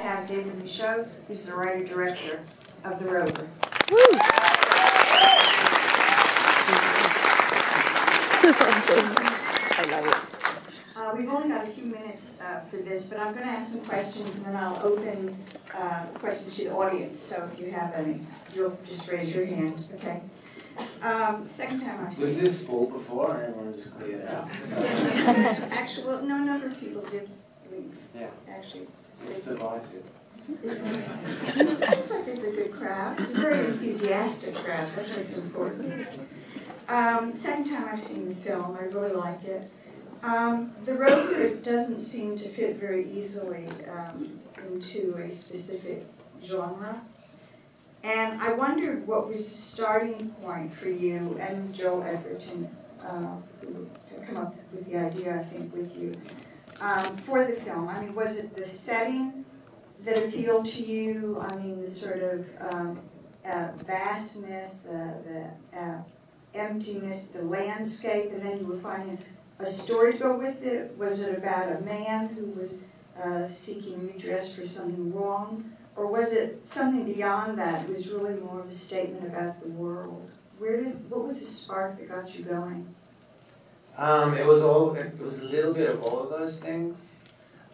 have David Michod, who's the writer-director of the Rover. I love it. We've only got a few minutes for this, but I'm going to ask some questions, and then I'll open questions to the audience. So if you have any, you'll just raise your hand, okay? Second time I've seen Was this full before, or everyone just cleared it out? Actually, well, no, a number of people did leave. Yeah. Actually. It's divisive. It seems like there's a good crowd. It's a very enthusiastic crowd. That's what's important. Second time I've seen the film. I really like it. The Rover doesn't seem to fit very easily into a specific genre. And I wondered what was the starting point for you and Joel Edgerton, who come up with the idea, I think, with you, for the film. I mean, was it the setting that appealed to you? I mean, the sort of vastness, the emptiness, the landscape, and then you were finding a story to go with it? Was it about a man who was seeking redress for something wrong? Or was it something beyond that? It was really more of a statement about the world. What was the spark that got you going? It was a little bit of all of those things.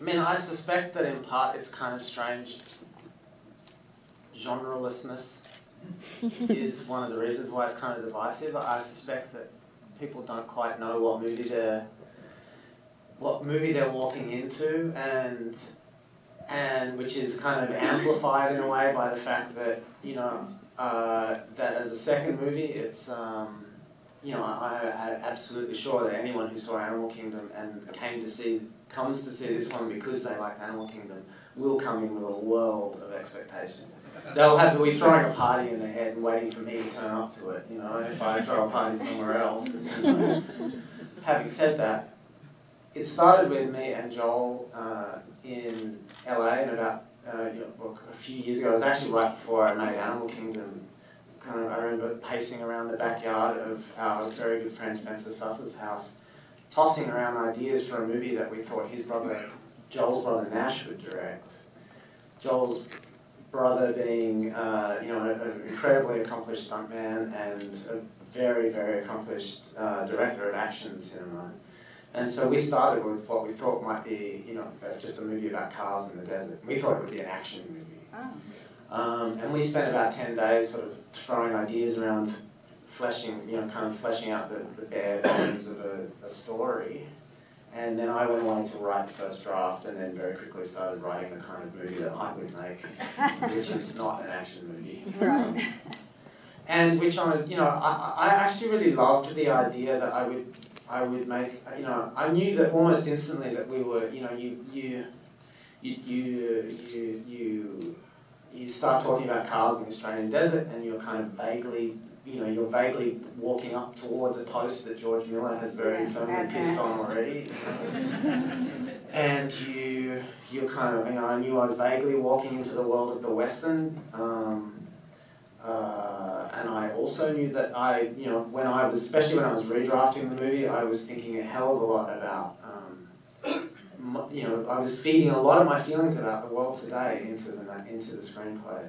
I mean, I suspect that in part it's kind of strange. Genrelessness is one of the reasons why it's kind of divisive. I suspect that people don't quite know what movie they're walking into, and which is kind of amplified in a way by the fact that, you know, that as a second movie, it's, you know, I'm absolutely sure that anyone who saw Animal Kingdom and comes to see this one because they like Animal Kingdom will come in with a world of expectations. They'll have to be throwing a party in their head and waiting for me to turn up to it, you know, if I throw a party somewhere else. Having said that, it started with me and Joel in LA, and about a few years ago. It was actually right before I made Animal Kingdom. I remember pacing around the backyard of our very good friend Spencer Suss's house, tossing around ideas for a movie that we thought Joel's brother Nash would direct. Joel's brother being, you know, an incredibly accomplished stuntman and a very, very accomplished director of action cinema. And so we started with what we thought might be, you know, just a movie about cars in the desert. We thought it would be an action movie. Oh. And we spent about 10 days sort of throwing ideas around, fleshing out the bare bones of a story. And then I went away to write the first draft, and then very quickly started writing the kind of movie that I would make, which is not an action movie. Right. And which I actually really loved the idea that I would make, you know, I knew that almost instantly that we were, you know, you start talking about cars in the Australian desert, and you're kind of vaguely, you know, you're vaguely walking up towards a post that George Miller has very firmly pissed on already. And you're kind of, you know, I knew I was vaguely walking into the world of the Western. And I also knew that you know, especially when I was redrafting the movie, I was thinking a hell of a lot about, you know, I was feeding a lot of my feelings about the world today into the screenplay.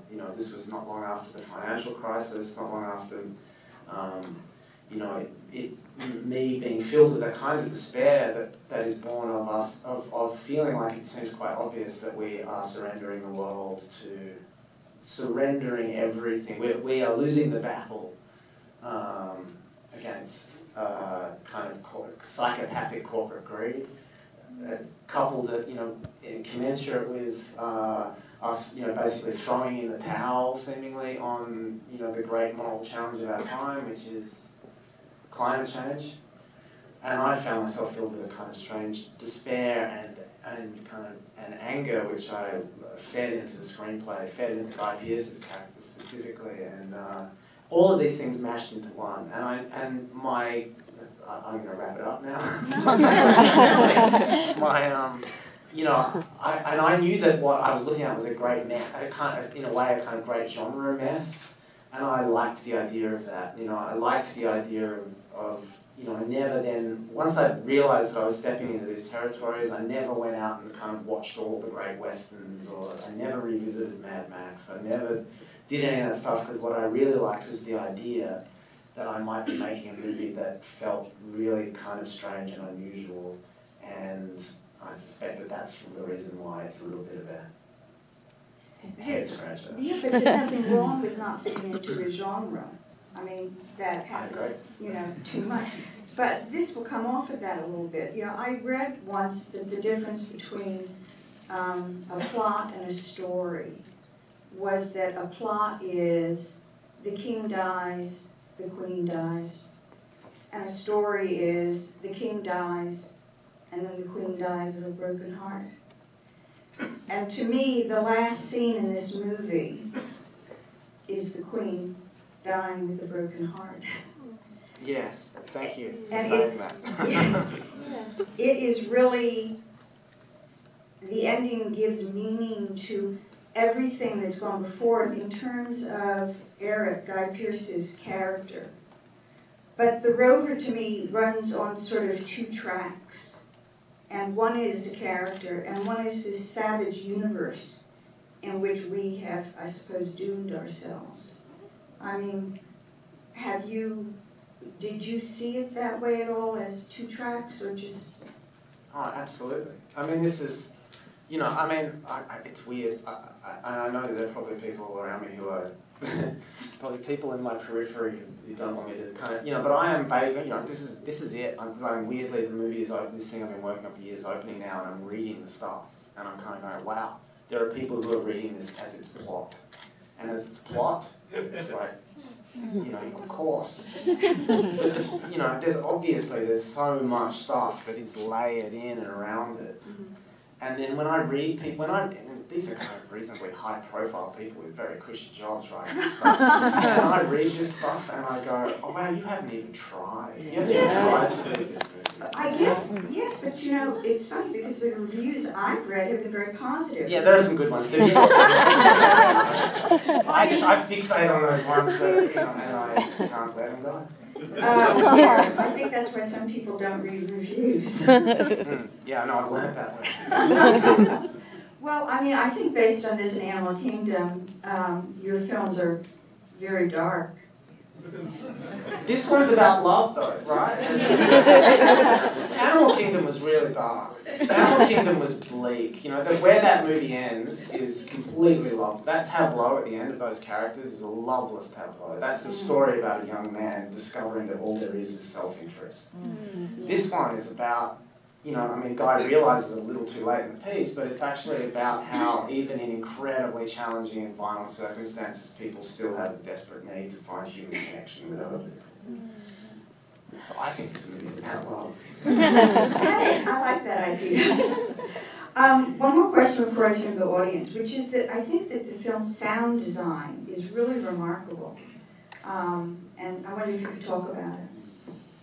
You know, this was not long after the financial crisis, not long after, you know, me being filled with a kind of despair that is born of us, of feeling like it seems quite obvious that we are surrendering the world to, surrendering everything. We are losing the battle against kind of psychopathic corporate greed, coupled, you know, commensurate with us, you know, basically throwing in the towel, seemingly, on, you know, the great moral challenge of our time, which is climate change. And I found myself filled with a kind of strange despair and kind of an anger, which I fed into the screenplay, fed into Guy Pearce's character specifically, and all of these things mashed into one. And I'm going to wrap it up now. You know, I knew that what I was looking at was a great mess, in a way, a kind of great genre mess, and I liked the idea of that. You know, I liked the idea of you know, I never then, once I realised that I was stepping into these territories, I never went out and kind of watched all the great westerns, or I never revisited Mad Max. I never did any of that stuff, because what I really liked was the idea that I might be making a movie that felt really kind of strange and unusual, and I suspect that that's the reason why it's a little bit of a head scratcher. Yeah, but there's nothing wrong with not fitting into a genre. I mean, that happens, you know, too much. But this will come off of that a little bit. You know, I read once that the difference between a plot and a story was that a plot is the king dies, the queen dies, and a story is the king dies, and then the queen dies of a broken heart. And to me, the last scene in this movie is the queen dying with a broken heart. Yes, thank you for And saying it's, that. it is really, the ending gives meaning to everything that's gone before it in terms of Eric, Guy Pearce's character. But the Rover, to me, runs on sort of two tracks. And one is the character, and one is this savage universe in which we have, I suppose, doomed ourselves. I mean, did you see it that way at all, as two tracks, or just? Oh, absolutely. I mean, this is, you know, I mean, it's weird. I know that there are probably people around me who are, probably people in my periphery who don't want me to kind of, you know, but I am vague, you know, this is it. I'm weirdly, the movie is open, this thing I've been working on for years, opening now, and I'm reading the stuff, and I'm kind of going, wow, there are people who are reading this as its plot. And as its plot, it's like, you know, of course. You know, there's so much stuff that is layered in and around it. And then when I read people, these are kind of reasonably high-profile people with very cushy jobs writing this stuff, and I read this stuff and I go, oh wow, you haven't even tried. You haven't even tried to do this movie. I guess, yes, but you know, it's funny because the reviews I've read have been very positive. Yeah, there are some good ones too. I fixate on those ones that, you know, and I can't let them go. I think that's why some people don't read reviews. Yeah, no, I've learned that lesson. Well, I mean, I think based on this in Animal Kingdom, your films are very dark. This one's about love, though, right? Animal Kingdom was really dark. Animal Kingdom was bleak. You know, where that movie ends is completely love. That tableau at the end of those characters is a loveless tableau. That's a story about a young man discovering that all there is self-interest. This one is about, you know, I mean, Guy realises it a little too late in the piece, but it's actually about how even in incredibly challenging and violent circumstances, people still have a desperate need to find human connection with other people. So I think this movie is about love. Hey, I like that idea. One more question before I turn to the audience, which is that I think that the film's sound design is really remarkable. And I wonder if you could talk about it.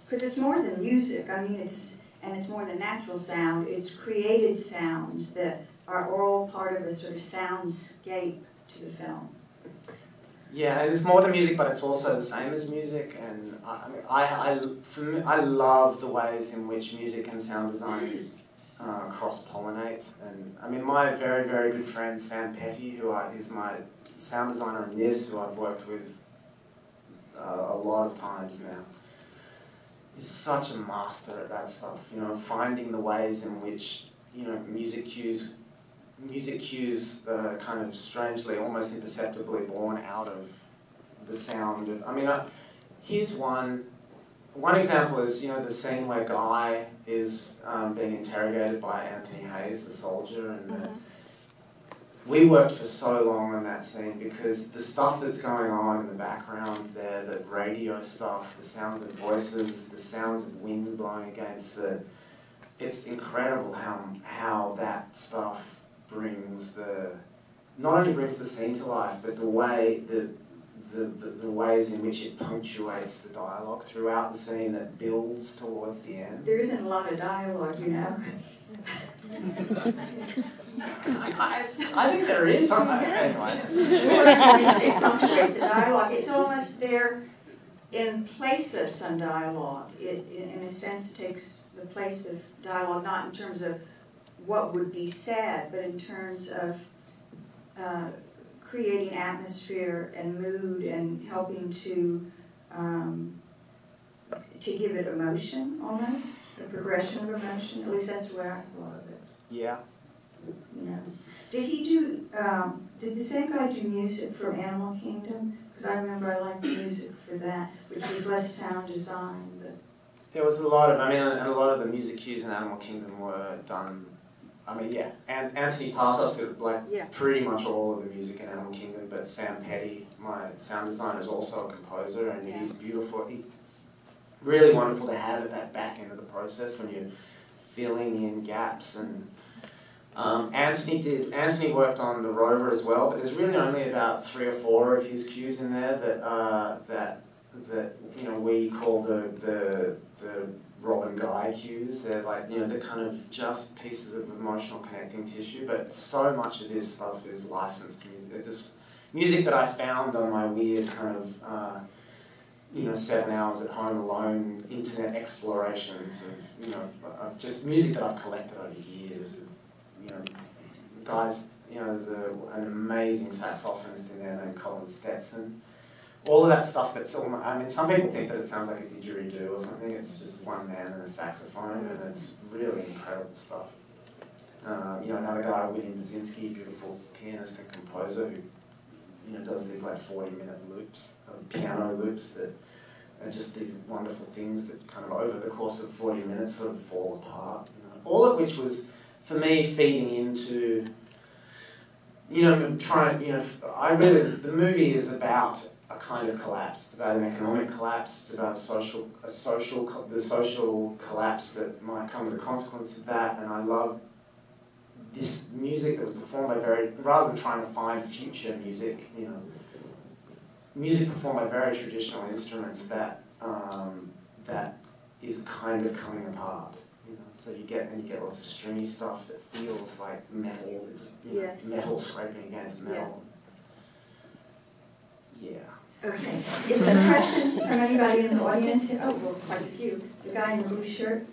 Because it's more than music. I mean, it's more than natural sound. It's created sounds that are all part of a sort of soundscape to the film. Yeah, and it's more than music, but it's also the same as music. And I love the ways in which music and sound design cross-pollinate. And I mean, my very, very good friend Sam Petty, who is my sound designer in this, who I've worked with a lot of times now, is such a master at that stuff. You know, finding the ways in which, you know, music cues kind of strangely, almost imperceptibly born out of the sound of, I mean, here's one example is, you know, the scene where Guy is being interrogated by Anthony Hayes, the soldier, and we worked for so long on that scene because the stuff that's going on in the background there, the radio stuff, the sounds of voices, the sounds of wind blowing against it's incredible how that stuff not only brings the scene to life, but the ways in which it punctuates the dialogue throughout the scene that builds towards the end. There isn't a lot of dialogue, you know. I think there is. Anyway. It punctuates the dialogue. It's almost there. in place of some dialogue. It, in a sense, takes the place of dialogue, not in terms of what would be said, but in terms of creating atmosphere and mood and helping to give it emotion, almost, a progression of emotion. At least that's the way I thought of it. Yeah. You know. Did he do, did the same guy do music for Animal Kingdom? Because I remember I liked the music for that, which was less sound design. But There was a lot of, I mean, and a lot of the music cues in Animal Kingdom were done, I mean, yeah, and Anthony Partos did like pretty much all of the music in Animal Kingdom, but Sam Petty, my sound designer, is also a composer, and he's beautiful. He's really wonderful to have at that back end of the process when you're filling in gaps. And Anthony worked on the Rover as well, but there's really only about 3 or 4 of his cues in there that you know, we call the Rob and Guy cues. They're like, you know, they're kind of just pieces of emotional connecting tissue, but so much of this stuff is licensed music. This music that I found on my weird kind of you know, 7 hours at home alone internet explorations of, you know, of just music that I've collected over years. You know, guys, you know, there's an amazing saxophonist in there named Colin Stetson. All of that stuff that's, I mean, some people think that it sounds like a didgeridoo or something. It's just one man and a saxophone, and it's really incredible stuff. You know, another guy, William Basinski, beautiful pianist and composer, who, you know, does these like 40-minute loops, piano loops that are just these wonderful things that kind of over the course of 40 minutes sort of fall apart. You know? All of which was, for me, feeding into, you know, trying, you know, the movie is about a kind of collapse. It's about an economic collapse. It's about the social collapse that might come as a consequence of that. And I love this music that was performed by rather than trying to find future music, you know, music performed by very traditional instruments that that is kind of coming apart. You know, so you get lots of stringy stuff that feels like metal. It's metal scraping against metal. Yeah. okay. Is there a question from anybody in the audience? Oh, well, quite a few. The guy in the blue shirt.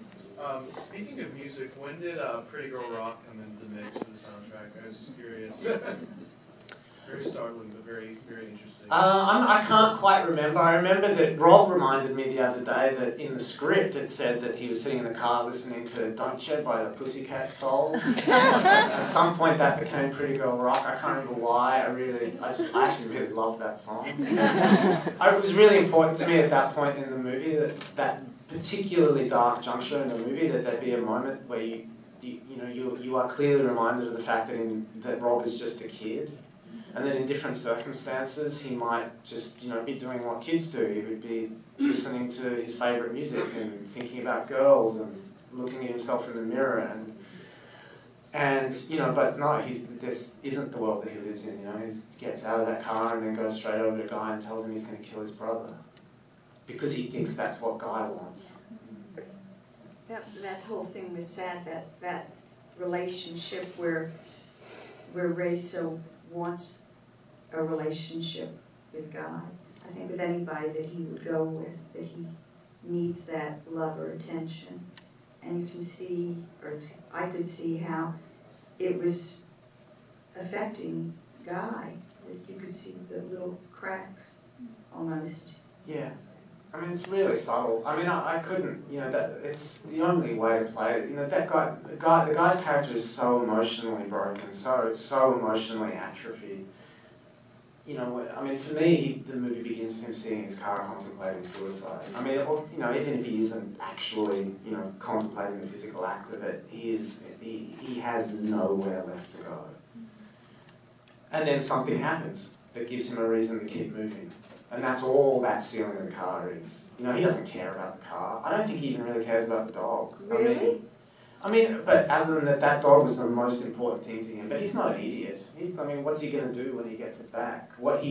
Speaking of music, when did Pretty Girl Rock come into the mix for the soundtrack? I was just curious. Very startling, but very, very interesting. I can't quite remember. I remember that Rob reminded me the other day that in the script it said that he was sitting in the car listening to Don't Shed by the Pussycat Dolls. At some point that became Pretty Girl Rock. I can't remember why. I actually really loved that song. It was really important to me at that point in the movie, that particularly dark juncture in the movie, that there'd be a moment where you are clearly reminded of the fact that Rob is just a kid. And then in different circumstances, he might just, you know, be doing what kids do. He would be listening to his favourite music and thinking about girls and looking at himself in the mirror and you know, but no, this isn't the world that he lives in. You know, he gets out of that car and then goes straight over to Guy and tells him he's going to kill his brother because he thinks that's what Guy wants. That whole thing was sad. That relationship where Ray so wants a relationship with God. I think with anybody that he would go with, that he needs that love or attention. And you can see, or I could see how it was affecting Guy. That you could see the little cracks, almost. Yeah. I mean, it's really subtle. I mean, I couldn't, you know, it's the only way to play it. You know, the guy's character is so emotionally broken, so emotionally atrophied. You know, I mean, for me, the movie begins with him sitting in his car contemplating suicide. I mean, you know, even if he isn't actually, you know, contemplating the physical act of it, he has nowhere left to go. And then something happens that gives him a reason to keep moving. And that's all that ceiling of the car is. You know, he doesn't care about the car. I don't think he even really cares about the dog. Really? I mean, but other than that dog was the most important thing to him. But he's not an idiot. I mean, what's he going to do when he gets it back? What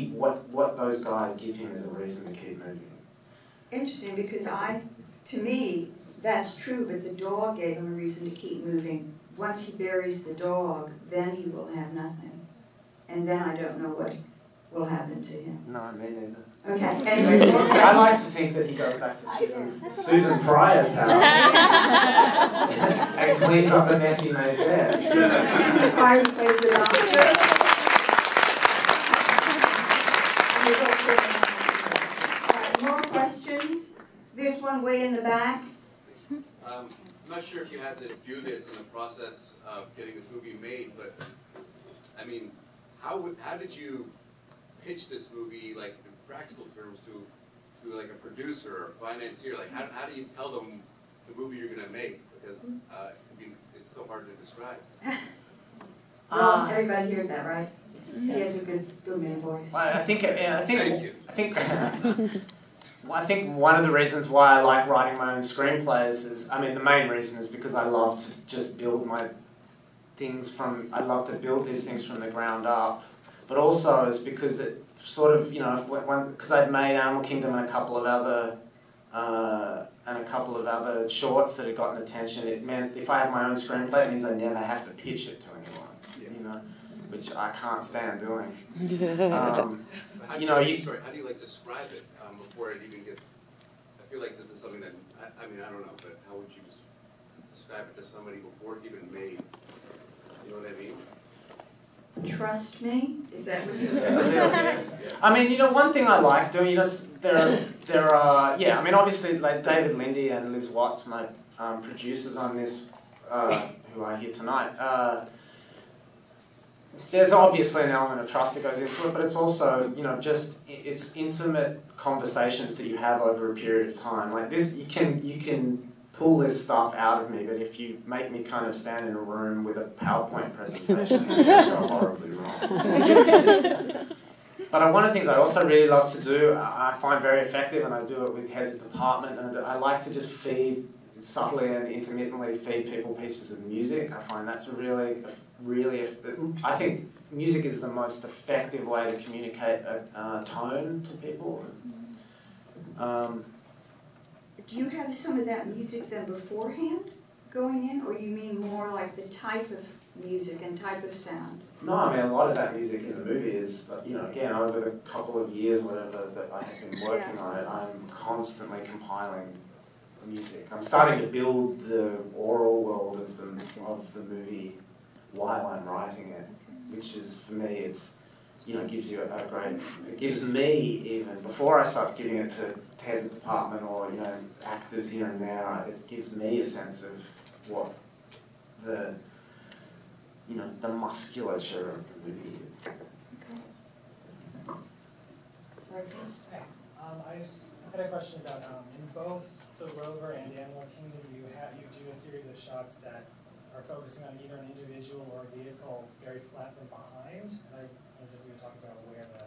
those guys give him is a reason to keep moving. Interesting, because to me, that's true, but the dog gave him a reason to keep moving. Once he buries the dog, then he will have nothing. And then I don't know will happen to him. No, me neither. Okay, anyway, more I questions? like to think that he goes back to Susan Pryor's house and cleans up a mess he made there. Susan Pryor plays the doctor. More questions? There's one way in the back. I'm not sure if you had to do this in the process of getting this movie made, but I mean, how did you pitch this movie, like in practical terms, to like a producer or financier? Like, how do you tell them the movie you're going to make? Because I mean, it's so hard to describe. Well, everybody heard that, right? He has a good booming voice. I think Thank you. I think one of the reasons why I like writing my own screenplays is, I mean, the main reason is because I love to just build my things I love to build these things from the ground up. But also is because it sort of, you know, because I'd made Animal Kingdom and a couple of other shorts that had gotten attention, it meant if I have my own screenplay, it means I never have to pitch it to anyone, you know, which I can't stand doing. How do you like describe it before it even gets? I feel like this is something that I mean, I don't know, but how would you describe it to somebody before it's even made? You know what I mean? Trust me? Is that what you said? I mean, you know, one thing I like doing, you know, there are, yeah, I mean, obviously, like David Lindy and Liz Watts, my producers on this, who are here tonight, there's obviously an element of trust that goes into it, but it's also, you know, just, it's intimate conversations that you have over a period of time. Like this, you can pull this stuff out of me, but if you make me kind of stand in a room with a PowerPoint presentation, it's going to go horribly wrong. But one of the things I also really love to do, I find very effective, and I do it with heads of department, and I like to just subtly and intermittently feed people pieces of music. I find that's I think music is the most effective way to communicate a tone to people. Do you have some of that music then beforehand going in, or you mean more like the type of music and type of sound? No, I mean, a lot of that music in the movie is, you know, again, over the couple of years, whatever, that I have been working on it, I'm constantly compiling music. I'm starting to build the oral world of the movie while I'm writing it, which is, for me, it's, you know, gives you it gives me, even before I start giving it to heads of department or, you know, actors here and there, it gives me a sense of what the, you know, the musculature of the movie is. Okay. Hey, I had a question about in both the Rover and Animal Kingdom, you do a series of shots that are focusing on either an individual or a vehicle very flat from behind. And I wondered if we could talk about where the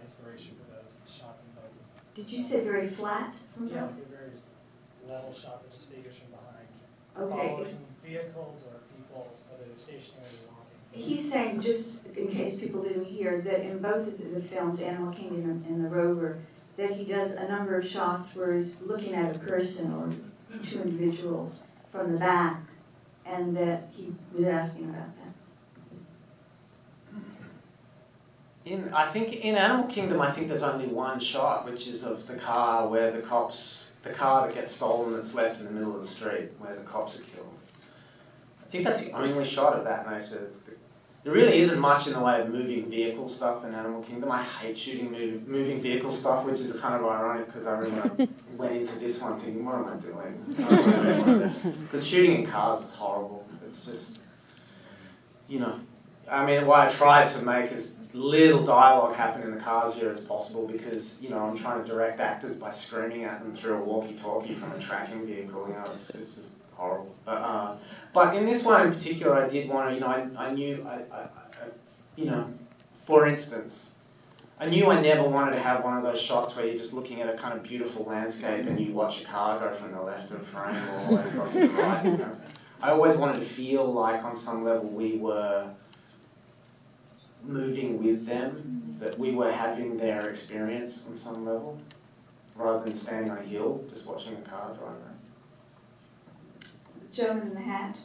inspiration for those shots in both. Did you say very flat from Yeah, that? like they're very level shots that just figures from behind. Okay. Following vehicles or people, whether they're stationary or walking. So He's saying, just in case people didn't hear, that in both of the films, Animal Kingdom and The Rover, that he does a number of shots where he's looking at a person or two individuals from the back, and that he was asking about that. I think in Animal Kingdom, I think there's only one shot, which is of the car where the car that gets stolen that's left in the middle of the street where the cops are killed. I think that's the only shot of that nature. There really isn't much in the way of moving vehicle stuff in Animal Kingdom. I hate shooting moving vehicle stuff, which is kind of ironic because I remember I went into this one thinking, what am I doing? Because shooting in cars is horrible. It's just, you know, I mean, what I tried to make is little dialogue happen in the cars here as possible because, you know, I'm trying to direct actors by screaming at them through a walkie-talkie from a tracking vehicle. You know, it's just horrible. But in this one in particular, I did want to, you know, I knew, you know, for instance, I knew I never wanted to have one of those shots where you're just looking at a kind of beautiful landscape and you watch a car go from the left of the frame all the way across to the right. You know. I always wanted to feel like on some level we were moving with them, that we were having their experience on some level, rather than standing on a hill just watching a car drive around. Gentleman in the hat.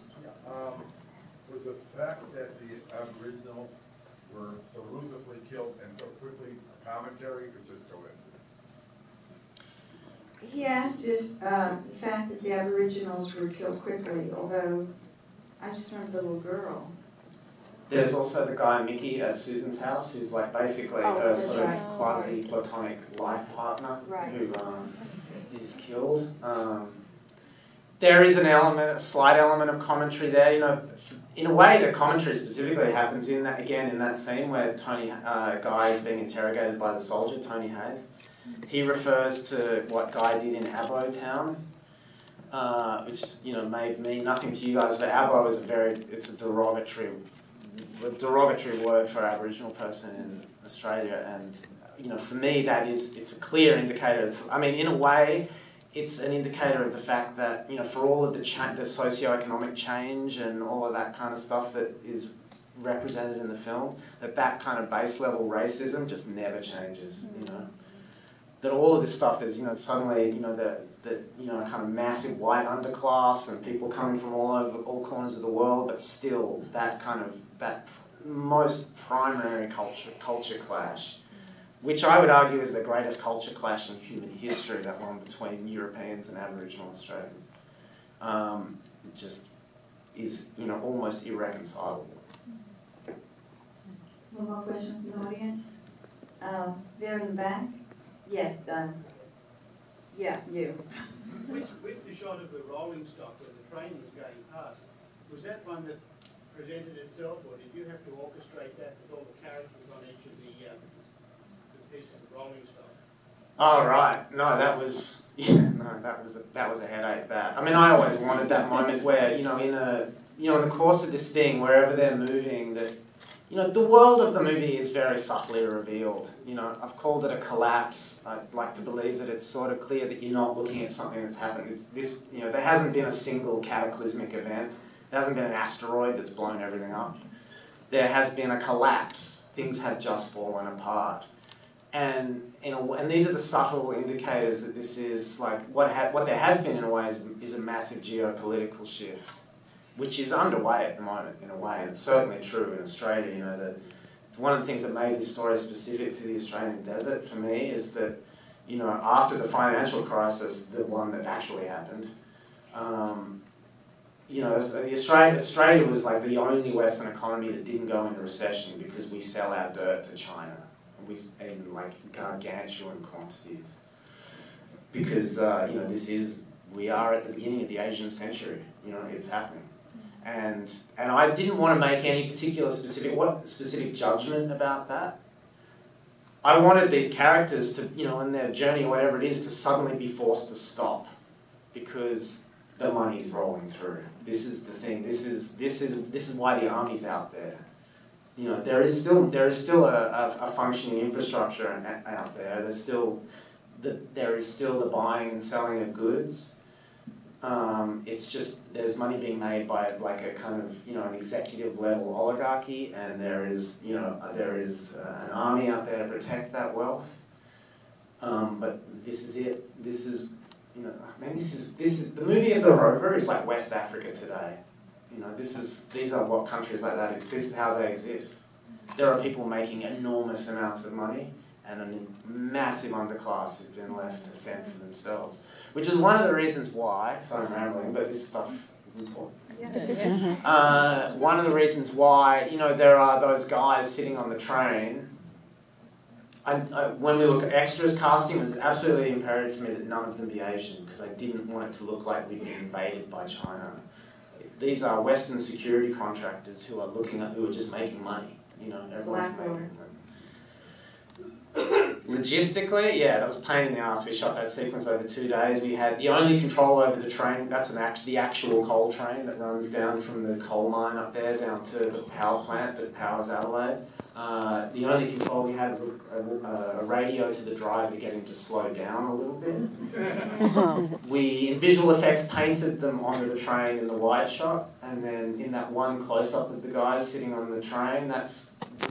Was the fact that the Aboriginals were so ruthlessly killed and so quickly a commentary or just coincidence? He asked if the fact that the Aboriginals were killed quickly, although I just remember the little girl. There's also the guy Mickey at Susan's house, who's like basically her sort of quasi-platonic life partner who is killed. There is an element, a slight element of commentary there. You know, in a way, the commentary specifically happens in that, again, in that scene where Guy is being interrogated by the soldier, Tony Hayes. He refers to what Guy did in Abo Town, which, you know, may mean nothing to you guys, but Abo is it's a derogatory word for Aboriginal person in Australia, and, you know, for me it's a clear indicator. I mean, in a way, it's an indicator of the fact that, you know, for all of the socio-economic change and all of that kind of stuff that is represented in the film, that kind of base level racism just never changes, you know. That all of this stuff, there's, you know, suddenly, you know, you know, a kind of massive white underclass and people coming from all corners of the world, but still that most primary culture clash, which I would argue is the greatest culture clash in human history, that one between Europeans and Aboriginal Australians. It just is, you know, almost irreconcilable. One more question from the audience? There in the back? Yes, yeah, you. With the shot of the rolling stock where the train was going past, was that one that presented itself, or did you have to orchestrate that with all the characters on each of the pieces of rolling stock? Oh right, no, that was a headache. That, I mean, I always wanted that moment where, you know, in the course of this thing, wherever they're moving, that, you know, the world of the movie is very subtly revealed. You know, I've called it a collapse. I'd like to believe that it's sort of clear that you're not looking at something that's happened. It's this, you know, there hasn't been a single cataclysmic event. There hasn't been an asteroid that's blown everything up. There has been a collapse. Things have just fallen apart. And these are the subtle indicators that this is like what there has been in a way is a massive geopolitical shift, which is underway at the moment in a way, and it's certainly true in Australia. You know, that it's one of the things that made this story specific to the Australian desert for me is that, you know, after the financial crisis, the one that actually happened, you know, Australia was like the only Western economy that didn't go into recession because we sell our dirt to China, and in like gargantuan quantities. Because you know, we are at the beginning of the Asian century. You know, it's happening. And I didn't want to make any particular specific judgment about that. I wanted these characters to, you know, in their journey or whatever it is, to suddenly be forced to stop because the money's rolling through. This is the thing. This is why the army's out there. You know, there is still a functioning infrastructure out there. There is still the buying and selling of goods. It's just there's money being made by like a kind of, you know, an executive level oligarchy, and there is an army out there to protect that wealth. But this is it. This is, you know, I mean, this is the movie of the Rover is like West Africa today. You know, these are what countries like that. This is how they exist. There are people making enormous amounts of money, and a massive underclass who've been left to fend for themselves. Which is one of the reasons why, sorry I'm rambling, but this stuff is important. One of the reasons why, you know, there are those guys sitting on the train. When we were extras casting, it was absolutely imperative to me that none of them be Asian, because I didn't want it to look like we'd been invaded by China. These are Western security contractors who are just making money. You know, everyone's making money. Logistically, yeah, that was a pain in the ass. We shot that sequence over 2 days. We had the only control over the train, that's the actual coal train that runs down from the coal mine up there down to the power plant that powers Adelaide. The only control we had was a radio to the driver to get him to slow down a little bit. We, in visual effects, painted them onto the train in the wide shot, and then in that one close-up of the guys sitting on the train,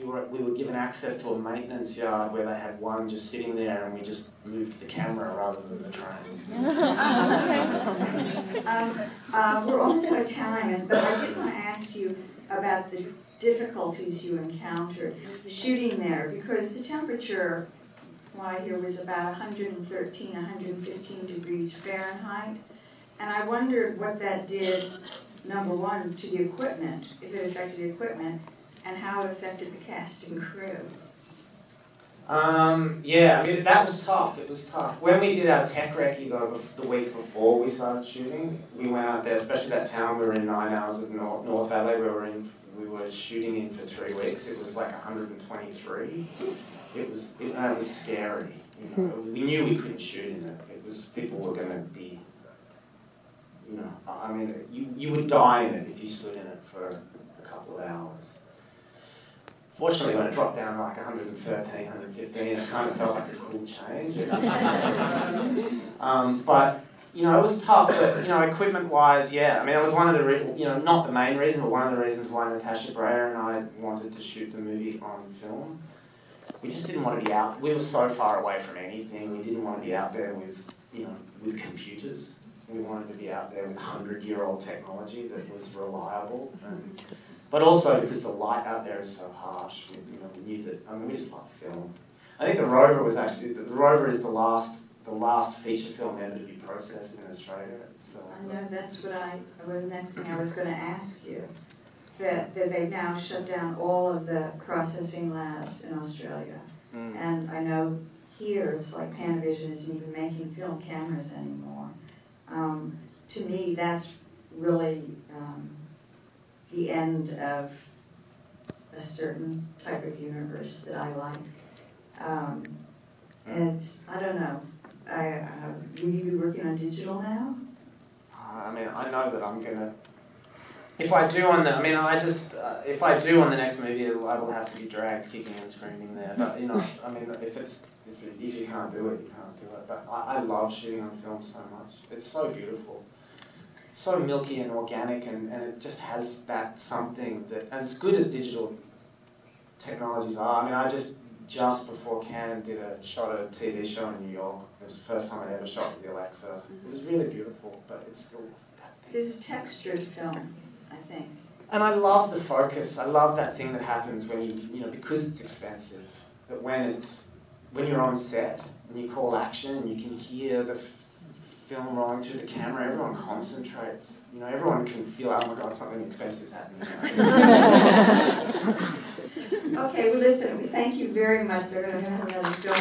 we were given access to a maintenance yard where they had one just sitting there, and we just moved the camera rather than the train. We're almost out of time, but I did want to ask you about difficulties you encountered shooting there, because the temperature, from what I hear, was about 113, 115 degrees Fahrenheit. And I wondered what that did, number one, to the equipment, if it affected the equipment, and how it affected the cast and crew. Yeah, I mean, that was tough. It was tough. When we did our tech recce, though, the week before we started shooting, we went out there, especially that town we were in 9 hours of North Valley, we were shooting in for 3 weeks. It was like 123. It was scary. You know, we knew we couldn't shoot in it. It was, people were going to be, you know, I mean, you would die in it if you stood in it for a couple of hours. Fortunately, when it dropped down to like 113, 115, it kind of felt like a cool change. But, you know, it was tough, but, you know, equipment-wise, yeah. I mean, it was one of the, you know, not the main reason, but one of the reasons why Natasha Breyer and I wanted to shoot the movie on film. We just didn't want to be out, we were so far away from anything. We didn't want to be out there with, you know, with computers. We wanted to be out there with 100-year-old technology that was reliable. But also because the light out there is so harsh, you know, we knew that, I mean, we just love film. I think the Rover was actually, the Rover is the last feature film ever to be processed in Australia. I know, that's what the next thing I was going to ask you, that they've now shut down all of the processing labs in Australia. And I know here it's like Panavision isn't even making film cameras anymore. To me, that's really the end of a certain type of universe that I like. And it's, I don't know, will you be working on digital now? I mean, I know that I'm gonna, if I do on the next movie, I will have to be dragged kicking and screaming there. But, you know, I mean, if you can't do it, you can't do it. But I love shooting on film so much. It's so beautiful. So milky and organic, and it just has that something that, as good as digital technologies are, I mean, I just before Cannes did a TV show in New York. It was the first time I'd ever shot with the Alexa. It was really beautiful, but it's still that thing. This is textured film, I think. And I love the focus. I love that thing that happens when you know, because it's expensive, that when you're on set, when you call action and you can hear the film rolling through the camera, everyone concentrates. You know, everyone can feel, oh my God, something expensive is happening. Okay, well listen, thank you very much. They're going to have another film.